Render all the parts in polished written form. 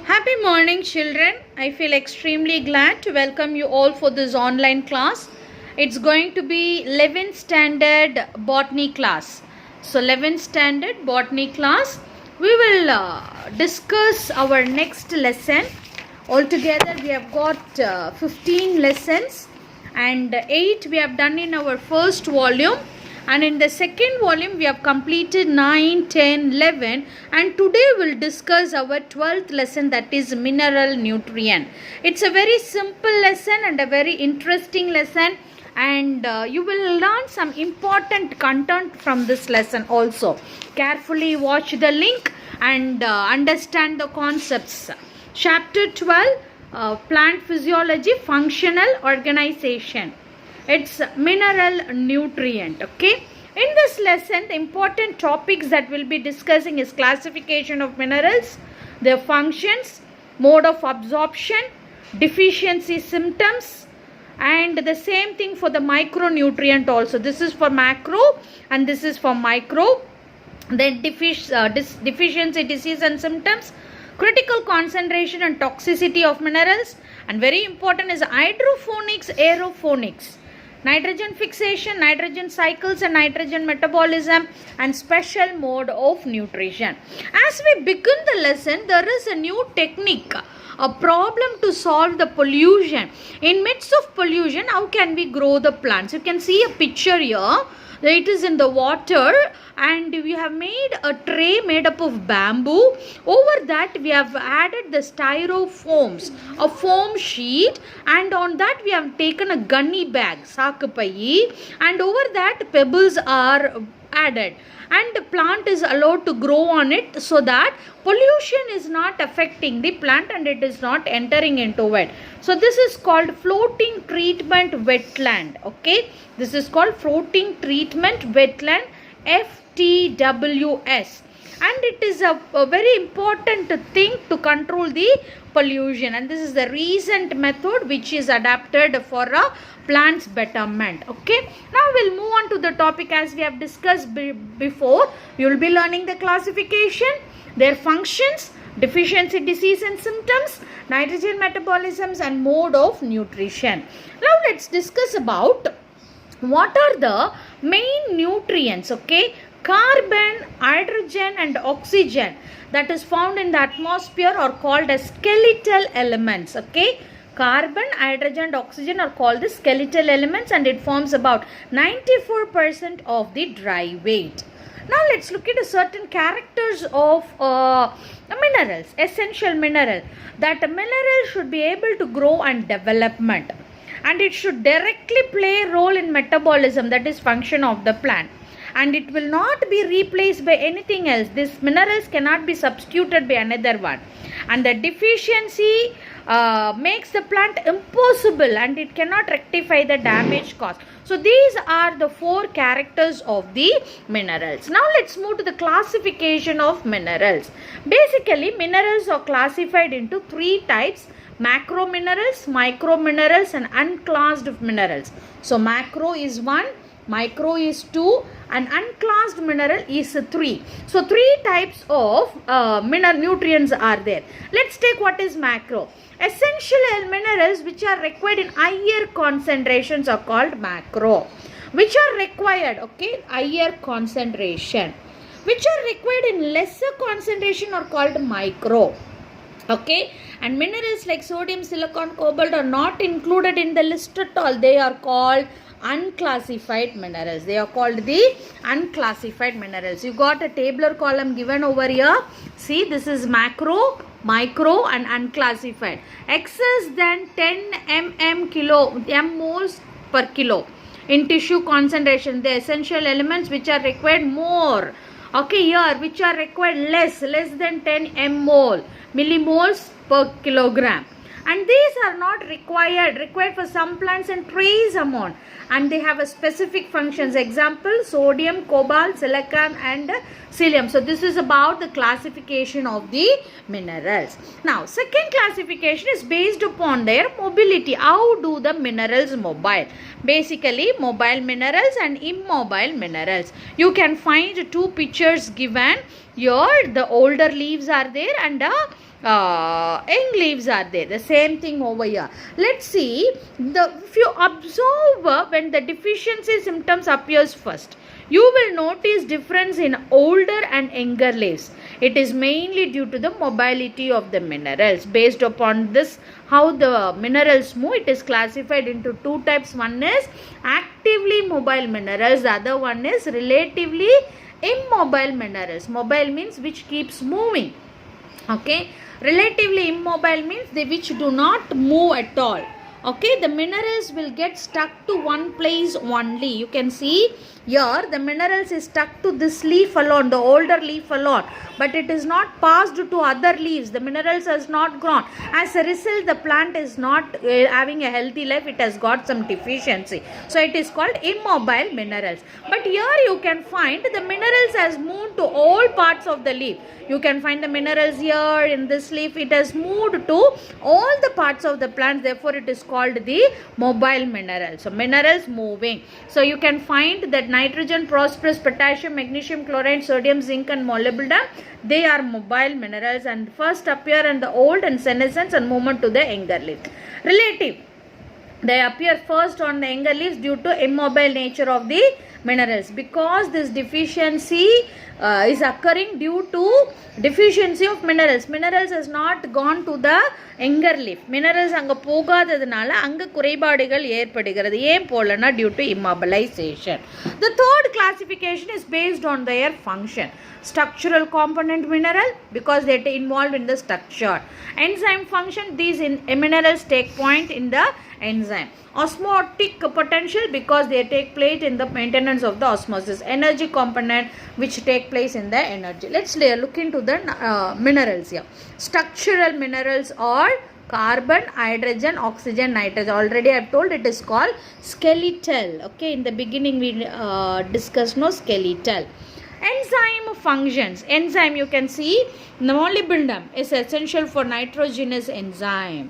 Happy morning, children. I feel extremely glad to welcome you all for this online class. It's going to be 11th standard botany class. So 11th standard botany class, we will discuss our next lesson. Altogether we have got 15 lessons and 8 we have done in our first volume. And in the second volume we have completed 9, 10, 11, and today we'll discuss our 12th lesson, that is mineral nutrient. It's a very simple lesson and a very interesting lesson, and you will learn some important content from this lesson also. Carefully watch the link and understand the concepts. Chapter 12, Plant Physiology, Functional Organization. It's mineral nutrient. Okay, in this lesson the important topics that we'll be discussing is classification of minerals, their functions, mode of absorption, deficiency symptoms, and the same thing for the micronutrient also. This is for macro and this is for micro. Then deficiency, disease and symptoms, critical concentration and toxicity of minerals, and very important is hydroponics, aeroponics, nitrogen fixation, nitrogen cycles and nitrogen metabolism, and special mode of nutrition. As we begin the lesson, there is a new technique, a problem to solve the pollution. In midst of pollution, how can we grow the plants? You can see a picture here. It is in the water and we have made a tray made up of bamboo. Over that we have added the styrofoams, a foam sheet, and on that we have taken a gunny bag, sakupai, and over that pebbles are added and the plant is allowed to grow on it, so that pollution is not affecting the plant and it is not entering into it. So this is called floating treatment wetland. Okay, this is called floating treatment wetland, FTWS, and it is a very important thing to control the pollution, and this is the recent method which is adapted for a plant's betterment. Okay, now we'll move on to the topic. As we have discussed before, you will be learning the classification, their functions, deficiency, disease and symptoms, nitrogen metabolisms, and mode of nutrition. Now let's discuss about what are the main nutrients. Okay, carbon, hydrogen and oxygen that is found in the atmosphere are called as skeletal elements. Okay, carbon, hydrogen and oxygen are called the skeletal elements and it forms about 94% of the dry weight. Now let's look at a certain characters of minerals, essential mineral. That a mineral should be able to grow and development, and it should directly play a role in metabolism, that is function of the plant, and it will not be replaced by anything else. These minerals cannot be substituted by another one, and the deficiency makes the plant impossible and it cannot rectify the damage caused. So these are the 4 characters of the minerals. Now let's move to the classification of minerals. Basically minerals are classified into 3 types: macro minerals, micro minerals and unclassed minerals. So macro is 1, micro is 2 and unclassed mineral is 3. So 3 types of mineral nutrients are there. Let's take what is macro. Essential minerals which are required in higher concentrations are called macro. Which are required, okay, higher concentration. Which are required in lesser concentration are called micro. Okay, and minerals like sodium, silicon, cobalt are not included in the list at all. They are called unclassified minerals. They are called the unclassified minerals. You got a tabular column given over here. See, this is macro, micro and unclassified. Excess than 10 m moles per kilo in tissue concentration. The essential elements which are required more. Okay, here which are required less than 10 millimoles per kilogram. And these are not required for some plants and trace amount, and they have a specific functions. Example, sodium, cobalt, silicon and psyllium. So this is about the classification of the minerals. Now second classification is based upon their mobility. How do the minerals mobile? Basically mobile minerals and immobile minerals. You can find 2 pictures given. Here the older leaves are there and young leaves are there. The same thing over here. Let's see, if you observe when the deficiency symptoms appears first, you will notice difference in older and younger leaves. It is mainly due to the mobility of the minerals. Based upon this, how the minerals move, it is classified into two types. One is actively mobile minerals, the other one is relatively immobile minerals. Mobile means which keeps moving. Okay, relatively immobile means they which do not move at all. Okay, the minerals will get stuck to one place only. You can see here the minerals is stuck to this leaf alone, the older leaf alone, but it is not passed to other leaves. The minerals has not grown. As a result, the plant is not having a healthy life. It has got some deficiency. So it is called immobile minerals. But here you can find the minerals has moved to all parts of the leaf. You can find the minerals here in this leaf. It has moved to all the parts of the plant. Therefore, it is called the mobile minerals. So minerals moving. So you can find that nitrogen, phosphorus, potassium, magnesium, chloride, sodium, zinc and molybdenum, they are mobile minerals and first appear in the old and senescence and movement to the younger leaf. Relative, they appear first on the younger leaves due to immobile nature of the minerals. Because this deficiency is occurring due to deficiency of minerals. Minerals has not gone to the younger leaf. Minerals அங்க போகாததுனால அங்க குறைபாடுகள் ஏற்படுகிறது. ஏன் போலனா due to immobilization. The third classification is based on their function. Structural component mineral, because they are involved in the structure. Enzyme function, these minerals take point in the enzyme. Osmotic potential, because they take place in the maintenance of the osmosis. Energy component, which take place in the energy. Let's look into the minerals here. Structural minerals are carbon, hydrogen, oxygen, nitrogen. Already I have told it is called skeletal. Okay, in the beginning we discussed skeletal. Enzyme functions. Enzyme, you can see molybdenum is essential for nitrogenous enzyme.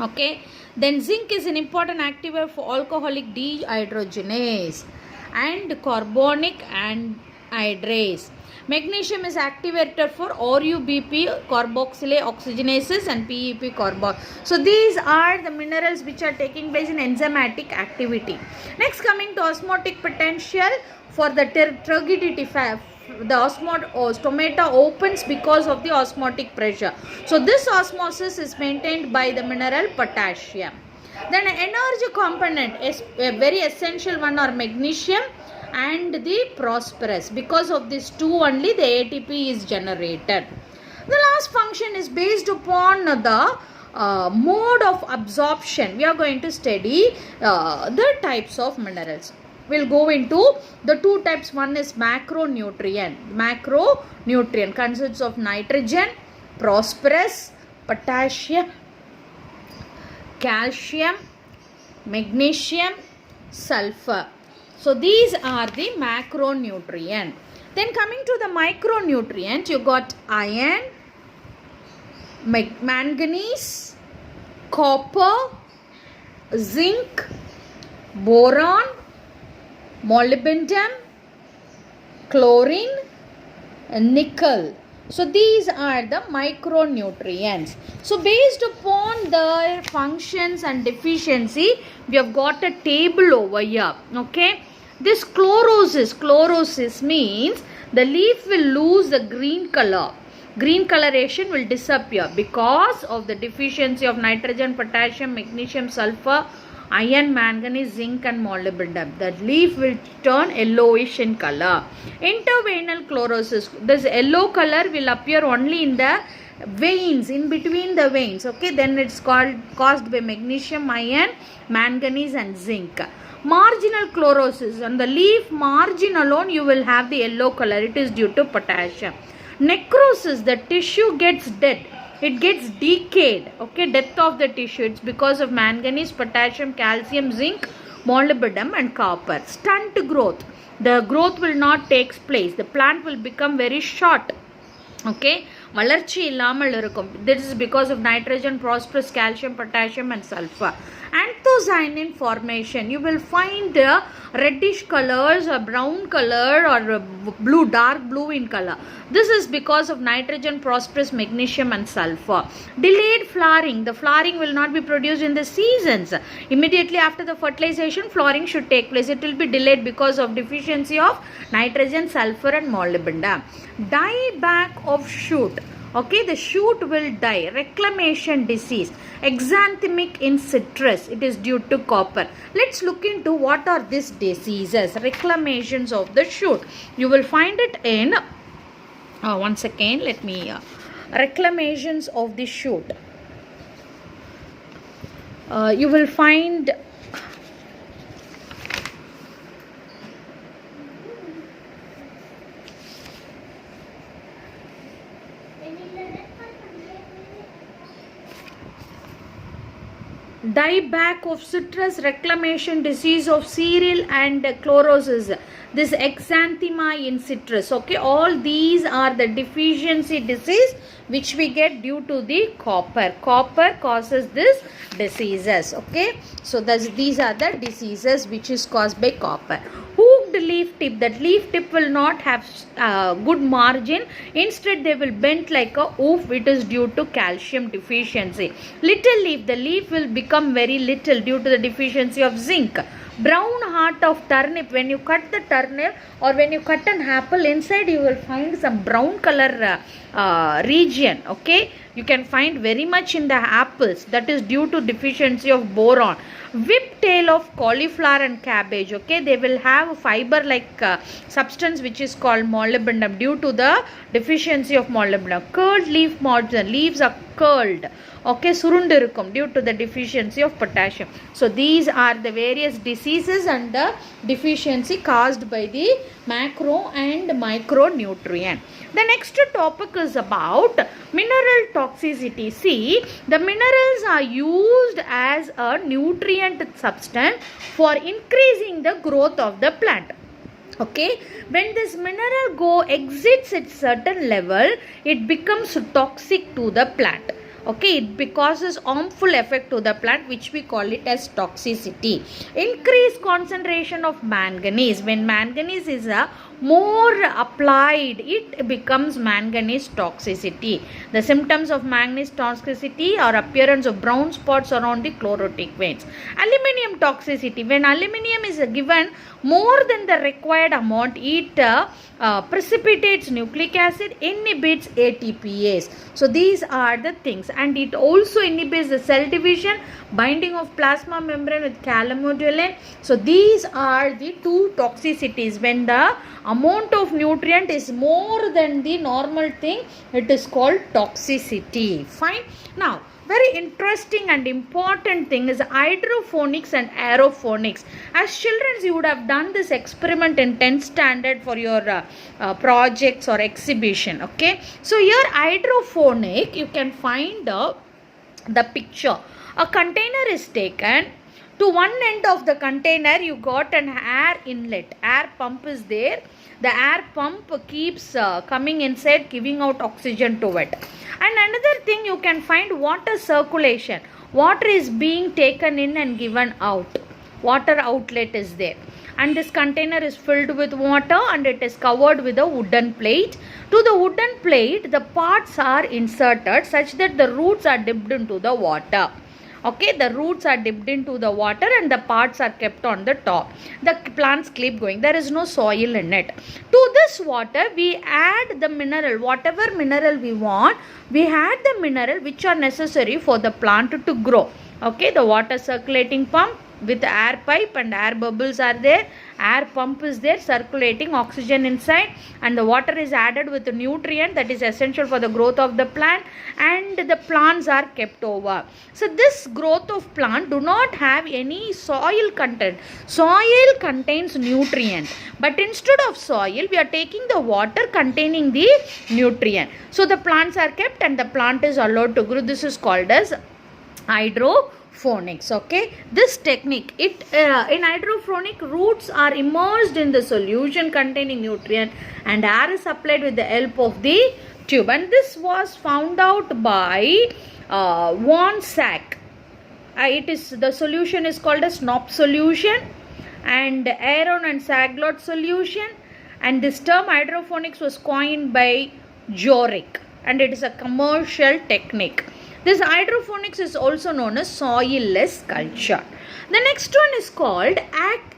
Okay, then zinc is an important activator for alcoholic dehydrogenase and carbonic anhydrase. Magnesium is activator for RUBP carboxylate oxygenases and PEP carbo. So these are the minerals which are taking place in enzymatic activity. Next, coming to osmotic potential, for the turgidity, the stomata opens because of the osmotic pressure. So this osmosis is maintained by the mineral potassium. Then energy component is a very essential one are magnesium and the phosphorus. Because of these two only the ATP is generated. The last function is based upon the mode of absorption. We are going to study the types of minerals. We'll go into the two types. One is macronutrient. Macronutrient consists of nitrogen, phosphorus, potassium, calcium, magnesium, sulfur. So these are the macronutrient. Then coming to the micronutrient, you got iron, manganese, copper, zinc, boron, molybdenum, chlorine, nickel. So these are the micronutrients. So based upon their functions and deficiency, we have got a table over here. Okay, this chlorosis means the leaf will lose the green color. Green coloration will disappear because of the deficiency of nitrogen, potassium, magnesium, sulfur, iron, manganese, zinc and molybdenum. The leaf will turn yellowish in color. Interveinal chlorosis. This yellow color will appear only in the veins, in between the veins. Okay, then it's caused by magnesium, iron, manganese and zinc. Marginal chlorosis, on the leaf margin alone you will have the yellow color. It is due to potassium. Necrosis, the tissue gets dead. It gets decayed. Okay, death of the tissue. It's because of manganese, potassium, calcium, zinc, molybdenum and copper. Stunt growth. The growth will not take place. The plant will become very short. Okay, வளர்ச்சி இல்லாமல் இருக்கும். This is because of nitrogen, phosphorus, calcium, potassium and sulfur. Anthocyanic anthocyanin formation. You will find reddish colors or brown color or blue, dark blue in color. This is because of nitrogen, phosphorus, magnesium and sulfur. Delayed flowering. The flowering will not be produced in the seasons. Immediately after the fertilization, flowering should take place. It will be delayed because of deficiency of nitrogen, sulfur and molybdenum. Dieback of shoot. Okay, the shoot will die. Reclamation disease. Exanthemic in citrus. It is due to copper. Let's look into what are these diseases. Reclamations of the shoot. You will find it in once again let me reclamations of the shoot. You will find dieback of citrus, reclamation disease of cereal and chlorosis. This exanthema in citrus. Okay, all these are the deficiency disease which we get due to the copper. Copper causes this diseases. Okay, so these are the diseases which is caused by copper. Hooked leaf tip. That leaf tip will not have good margin. Instead, they will bend like a hoof. It is due to calcium deficiency. Little leaf. The leaf will become very little due to the deficiency of zinc. Brown heart of turnip. When you cut the turnip or when you cut an apple, inside you will find some brown color region. Okay, you can find very much in the apples. That is due to deficiency of boron. Whip tail of cauliflower and cabbage. Okay, they will have fiber like substance which is called molybdenum due to the deficiency of molybdenum. Curled leaf margin. Leaves are curled. Okay, surundirukum due to the deficiency of potassium. So these are the various diseases and the deficiency caused by the macro and micronutrient. The next topic is about mineral toxicity. See, the minerals are used as a nutrient substance for increasing the growth of the plant. Okay, when this mineral exits its certain level, it becomes toxic to the plant. Okay, it causes harmful effect to the plant, which we call it as toxicity. Increased concentration of manganese. When manganese is more applied, it becomes manganese toxicity. The symptoms of manganese toxicity are appearance of brown spots around the chlorotic veins. Aluminium toxicity. When aluminium is given more than the required amount, it precipitates nucleic acid, inhibits ATPase. So these are the things, and it also inhibits the cell division, binding of plasma membrane with calomodulin. So these are the two toxicities. When the amount of nutrient is more than the normal thing, it is called toxicity. Fine. Now, very interesting and important thing is hydroponics and aeroponics. As children, you would have done this experiment in 10th standard for your projects or exhibition. Okay, so here hydroponic, you can find the picture. A container is taken. To one end of the container, you got an air inlet. Air pump is there. The air pump keeps coming inside, giving out oxygen to it. And another thing, you can find water circulation. Water is being taken in and given out. Water outlet is there. And this container is filled with water and it is covered with a wooden plate. To the wooden plate, the parts are inserted such that the roots are dipped into the water. Okay, the roots are dipped into the water and the parts are kept on the top. The plants keep going. There is no soil in it. To this water, we add the mineral. Whatever mineral we want, we add the mineral which are necessary for the plant to grow. Okay, the water circulating pump with air pipe and air bubbles are there. Air pump is there circulating oxygen inside, and the water is added with a nutrient that is essential for the growth of the plant, and the plants are kept over. So this growth of plant do not have any soil content. Soil contains nutrient, but instead of soil we are taking the water containing the nutrient. So the plants are kept and the plant is allowed to grow. This is called as hydroponics. Okay, this technique, in hydroponic, roots are immersed in the solution containing nutrient and air is supplied with the help of the tube. And this was found out by von Sack. The solution is called a SNOP solution and Aron and Saglot solution, and this term hydroponics was coined by Jorik, and it is a commercial technique. This hydroponics is also known as soil-less culture. The next one is called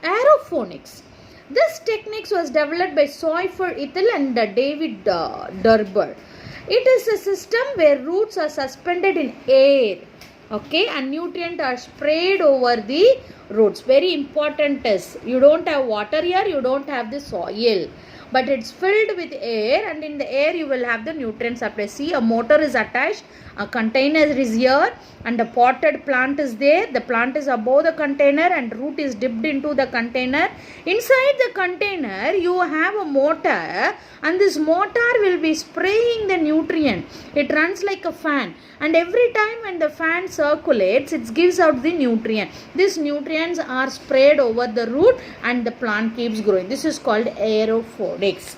aeroponics. This technique was developed by Soifer Ethel and David Derber. It is a system where roots are suspended in air, okay, and nutrients are sprayed over the roots. Very important is, you don't have water here, you don't have the soil, but it's filled with air, and in the air you will have the nutrients supply. See, a motor is attached, a container is here, and a potted plant is there. The plant is above the container and root is dipped into the container. Inside the container you have a motor, and this motor will be spraying the nutrient. It runs like a fan, and every time when the fan circulates, it gives out the nutrient. These nutrients are sprayed over the root and the plant keeps growing. This is called aeroponics.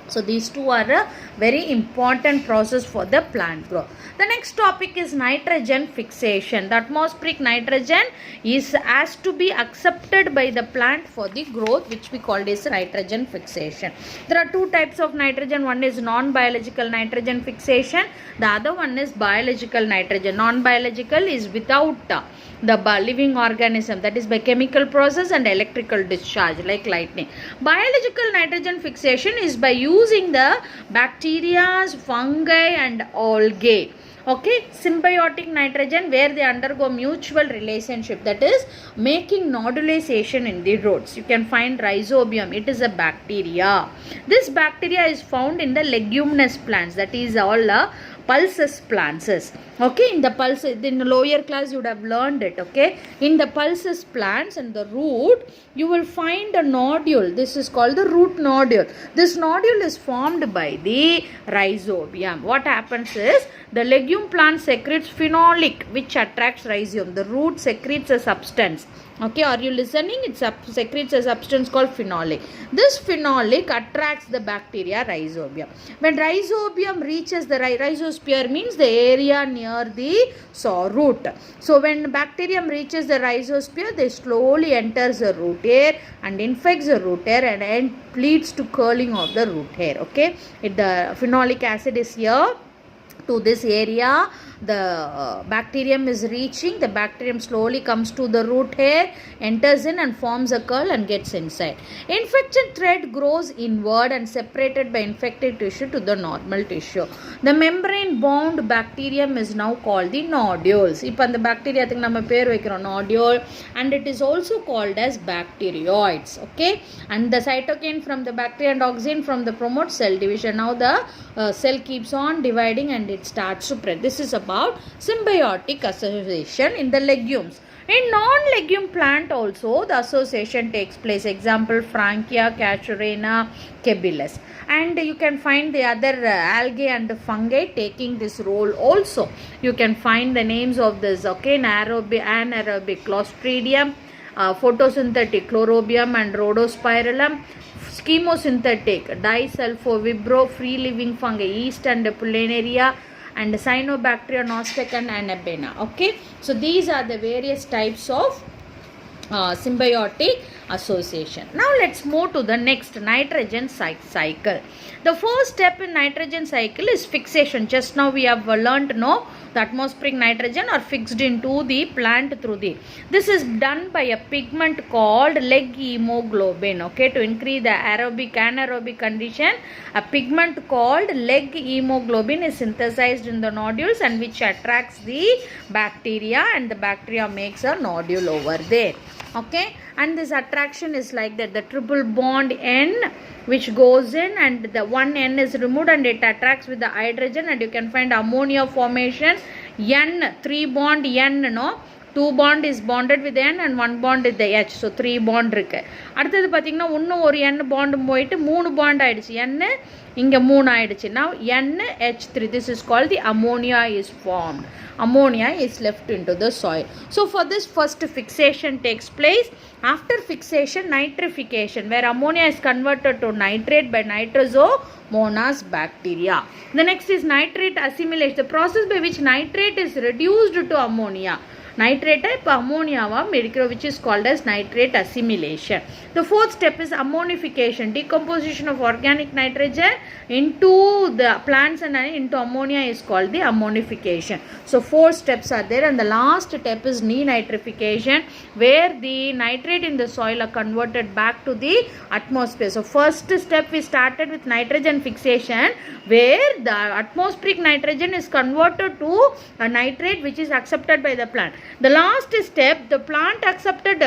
So these two are a very important process for the plant growth. The next topic is nitrogen fixation. The atmospheric nitrogen has to be accepted by the plant for the growth, which we call as nitrogen fixation. There are two types of nitrogen. One is non-biological nitrogen fixation. The other one is biological nitrogen. Non-biological is without the living organism, that is by chemical process and electrical discharge like lightning. Biological nitrogen fixation is by using the bacteria, fungi and algae. Okay, symbiotic nitrogen, where they undergo mutual relationship, that is making nodulization in the roots. You can find rhizobium, it is a bacteria. This bacteria is found in the leguminous plants, that is all pulses plants. Okay, in the pulses, in the lower class you would have learned it. Okay, in the pulses plants and the root you will find a nodule. This is called the root nodule. This nodule is formed by the rhizobium. What happens is, the legume plant secretes phenolic, which attracts rhizobium. The root secretes a substance. Okay, are you listening? It secretes a substance called phenolic. This phenolic attracts the bacteria rhizobium. When rhizobium reaches the rhizosphere, means the area near the root. So when bacterium reaches the rhizosphere, they slowly enters the root hair and infects the root hair and leads to curling of the root hair. Okay, the phenolic acid is here to this area. The bacterium is reaching, the bacterium slowly comes to the root hair, enters in and forms a curl and gets inside. Infected thread grows inward and separated by infected tissue to the normal tissue. The membrane bound bacterium is now called the nodules. Ipa the bacteria nodule, and it is also called as bacterioids. Okay, and the cytokine from the bacteria and auxin from the promote cell division. Now the cell keeps on dividing and it starts to spread. This is about symbiotic association in the legumes. In non-legume plant also the association takes place. Example, Frankia, Casuarina, Cabilus. And you can find the other algae and fungi taking this role also. You can find the names of this. Okay, anaerobic Clostridium, photosynthetic Chlorobium and Rhodospirillum, chemosynthetic Disulfovibro, free-living fungi yeast and Pollinaria, and Cyanobacteria, Nostoc and Anabena. Okay, so these are the various types of symbiotic association. Now let's move to the next, nitrogen cycle. The first step in nitrogen cycle is fixation. Just now we have learned the atmospheric nitrogen are fixed into the plant through the. This is done by a pigment called leg hemoglobin. Okay, to increase the anaerobic condition, a pigment called leg hemoglobin is synthesized in the nodules and which attracts the bacteria, and the bacteria makes a nodule over there. Okay, and this attraction is like that. The triple bond N which goes in and the one N is removed and it attracts with the hydrogen, and you can find ammonia formation. N, 3 bond N, 2 bond is bonded with N and 1 bond with the H. So 3 bond இருக்கு. அடுத்தது பார்த்தீங்கன்னா இன்னும் ஒரு N bond போயிட்டு 3 bond ஆயிடுச்சு. N இங்க 3 ஆயிடுச்சு. Now NH3, this is called the ammonia is formed. Ammonia is left into the soil. So for this, first fixation takes place. After fixation, nitrification, where ammonia is converted to nitrate by Nitrosomonas bacteria. The next is nitrate assimilation, the process by which nitrate is reduced to ammonia. nitrate type ammonia which is called as nitrate assimilation. The fourth step is ammonification, decomposition of organic nitrogen into the plants and into ammonia is called the ammonification. So 4 steps are there, and the last step is denitrification, where the nitrate in the soil are converted back to the atmosphere. So first step we started with nitrogen fixation, where the atmospheric nitrogen is converted to a nitrate which is accepted by the plant. The last step, the plant accepted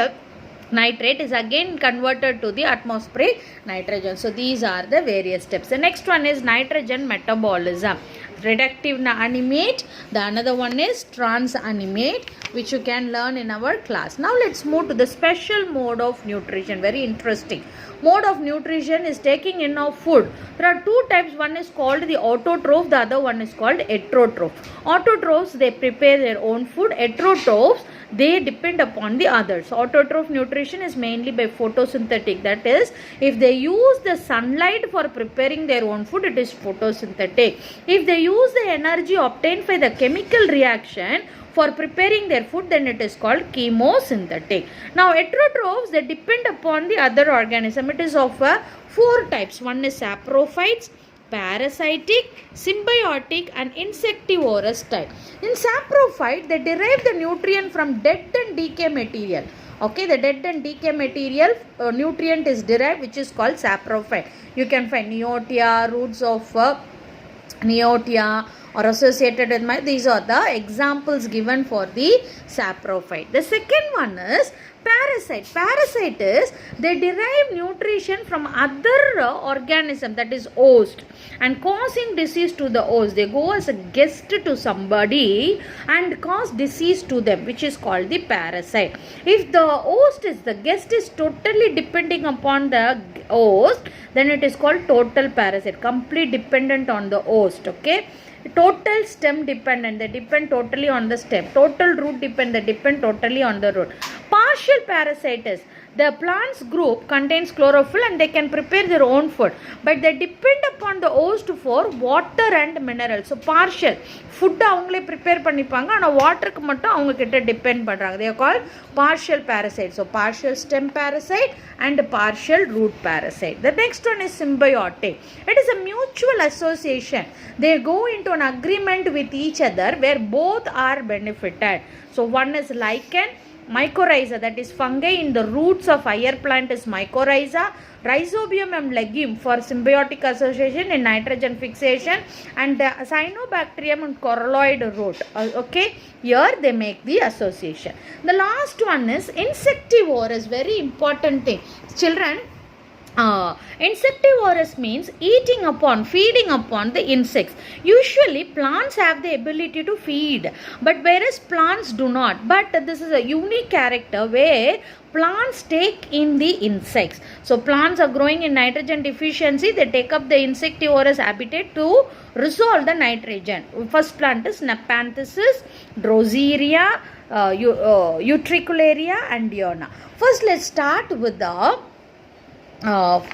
nitrate is again converted to the atmospheric nitrogen. So these are the various steps. The next one is nitrogen metabolism. Reductive animate. The another one is transaminate, which you can learn in our class. Now let's move to the special mode of nutrition. Very interesting. Mode of nutrition is taking in of food. There are 2 types. One is called the autotroph. The other one is called heterotroph. Autotrophs, they prepare their own food. Heterotrophs, they depend upon the others. Autotroph nutrition is mainly by photosynthetic. That is, if they use the sunlight for preparing their own food, it is photosynthetic. If they use the energy obtained by the chemical reaction for preparing their food, then it is called chemosynthetic. Now heterotrophs, they depend upon the other organism. It is of 4 types. One is saprophytes, parasitic, symbiotic and insectivorous type. In saprophyte, they derive the nutrient from dead and decay material. Okay, the dead and decay material nutrient is derived, which is called saprophyte. You can find neotia, roots of neotia or associated with these are the examples given for the saprophyte. The second one is parasite. Parasite is they derive nutrition from other organism, that is host, and causing disease to the host. They go as a guest to somebody and cause disease to them, which is called the parasite. If the host is, the guest is totally depending upon the host, then it is called total parasite, complete dependent on the host. Okay, total stem dependent, they depend totally on the stem. Total root depend, they depend totally on the root. Partial parasite is the plant's group contains chlorophyll and they can prepare their own food, but they depend upon the host for water and minerals. So partial food avangale prepare pannipanga ana water ku mattum avanga kitta depend pandranga. They are called partial parasite. So partial stem parasite and partial root parasite. The next one is symbiotic. It is a mutual association. They go into an agreement with each other where both are benefited. So one is lichen, mycorrhiza, that is fungi in the roots of higher plant is mycorrhiza, rhizobium and legume for symbiotic association in nitrogen fixation, and cyanobacterium and coralloid root. Okay, here they make the association. The last one is insectivorous, very important thing. Children, insectivorous means eating upon, feeding upon the insects. Usually plants have the ability to feed, but whereas plants do not. But this is a unique character where plants take in the insects. So plants are growing in nitrogen deficiency, they take up the insectivorous habitat to resolve the nitrogen. First plant is Nepenthes, Drosera, Utricularia and Diona. First let's start with the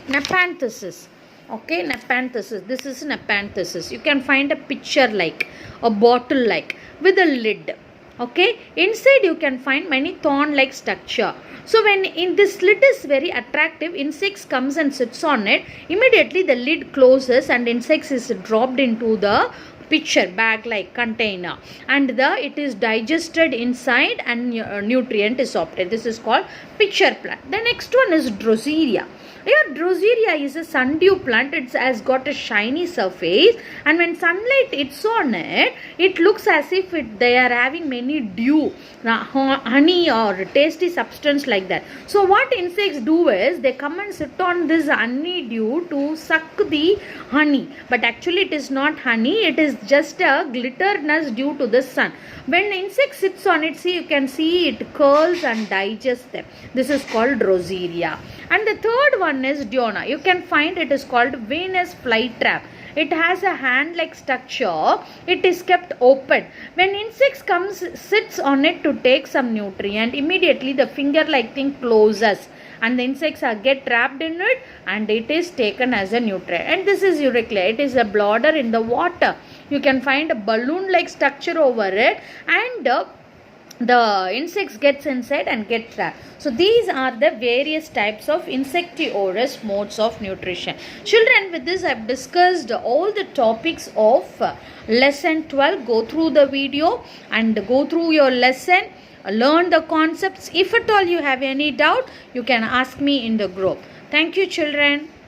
Nepenthes. Okay, Nepenthes. This is Nepenthes. You can find a picture like a bottle like with a lid. Okay, inside you can find many thorn like structure. So when in this lid is very attractive, insects comes and sits on it. Immediately the lid closes and insects is dropped into the pitcher bag like container, and it is digested inside and nutrient is obtained. This is called pitcher plant. The next one is Drosera. Here Drosera is a sundew plant. It has got a shiny surface, and when sunlight hits on it, it looks as if they are having many dew, honey or tasty substance like that. So what insects do is they come and sit on this honey dew to suck the honey, but actually it is not honey, it is just a glitterness due to the sun. When the insect sits on it, see, you can see it curls and digests them. This is called Drosera. And the third one is Diona. You can find it is called Venus flytrap. It has a hand-like structure. It is kept open. When insects comes, sits on it to take some nutrient, immediately the finger-like thing closes, and the insects get trapped in it, and it is taken as a nutrient. And this is Euryclea. It is a bladder in the water. You can find a balloon-like structure over it, and the insects gets inside and get trapped. So these are the various types of insectivorous modes of nutrition. Children, with this I've discussed all the topics of lesson 12. Go through the video and go through your lesson, learn the concepts. If at all you have any doubt, you can ask me in the group. Thank you, children.